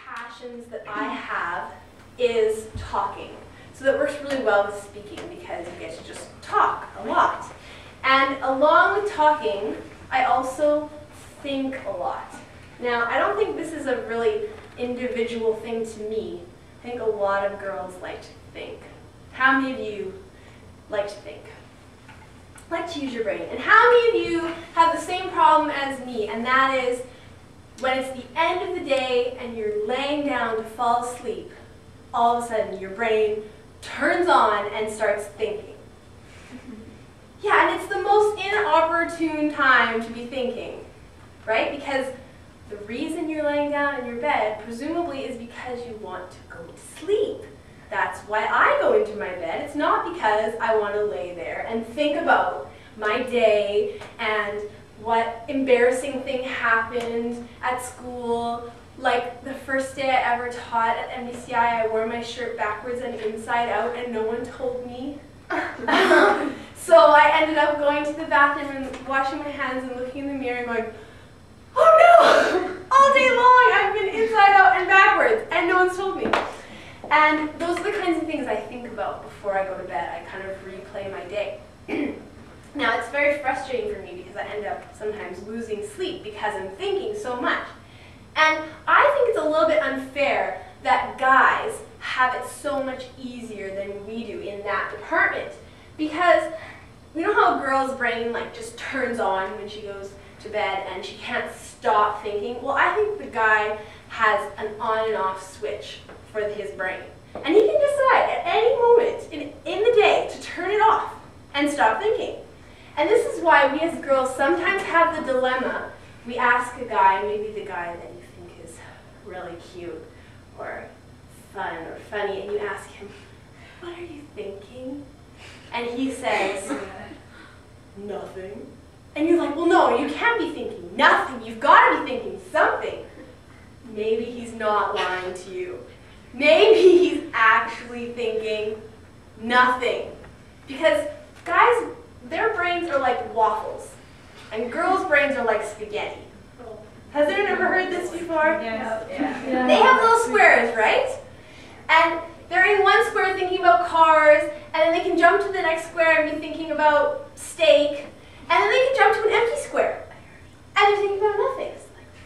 passions that I have is talking. So that works really well with speaking because you get to just talk a lot. And along with talking, I also think a lot. Now, I don't think this is a really individual thing to me. I think a lot of girls like to think. How many of you like to think? Like to use your brain. And how many of you have the same problem as me, and that is when it's the end of the day and you're laying down to fall asleep, all of a sudden your brain turns on and starts thinking. Yeah, and it's the most inopportune time to be thinking, right? Because the reason you're laying down in your bed presumably is because you want to go to sleep. That's why I go into my bed. It's not because I want to lay there and think about my day and what embarrassing thing happened at school. Like the first day I ever taught at MDCI, I wore my shirt backwards and inside out and no one told me. So I ended up going to the bathroom and washing my hands and looking in the mirror and going, oh no! All day long I've been inside out and backwards and no one's told me. And those are the kinds of things I think about before I go to bed. I kind of replay my day. Now it's very frustrating for me because I end up sometimes losing sleep because I'm thinking so much. And I think it's a little bit unfair that guys have it so much easier than we do in that department. Because you know how a girl's brain like just turns on when she goes to bed and she can't stop thinking? Well, I think the guy has an on and off switch for his brain. And he can decide at any moment in the day to turn it off and stop thinking. And this is why we as girls sometimes have the dilemma. We ask a guy, maybe the guy that you think is really cute or fun or funny, and you ask him, what are you thinking? And he says, nothing. And you're like, well, no, you can't be thinking nothing. You've got to be thinking something. Maybe he's not lying to you. Maybe he's actually thinking nothing. Because guys, their brains are like waffles, and girls' brains are like spaghetti. Has anyone ever heard this before? Yes. Yeah. They have little squares, right? And they're in one square thinking about cars, and then they can jump to the next square and be thinking about steak, and then they can jump to an empty square, and they're thinking about nothing.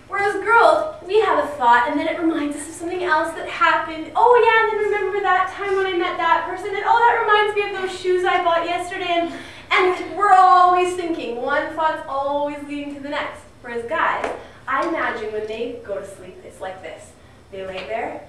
Whereas girls, we have a thought, and then it reminds us of something else that happened. Oh yeah, and then remember that time when I met that person, and oh, that reminds me of those shoes I bought yesterday, and we're always thinking. One thought's always leading to the next. Whereas guys, I imagine when they go to sleep, it's like this. They lay there,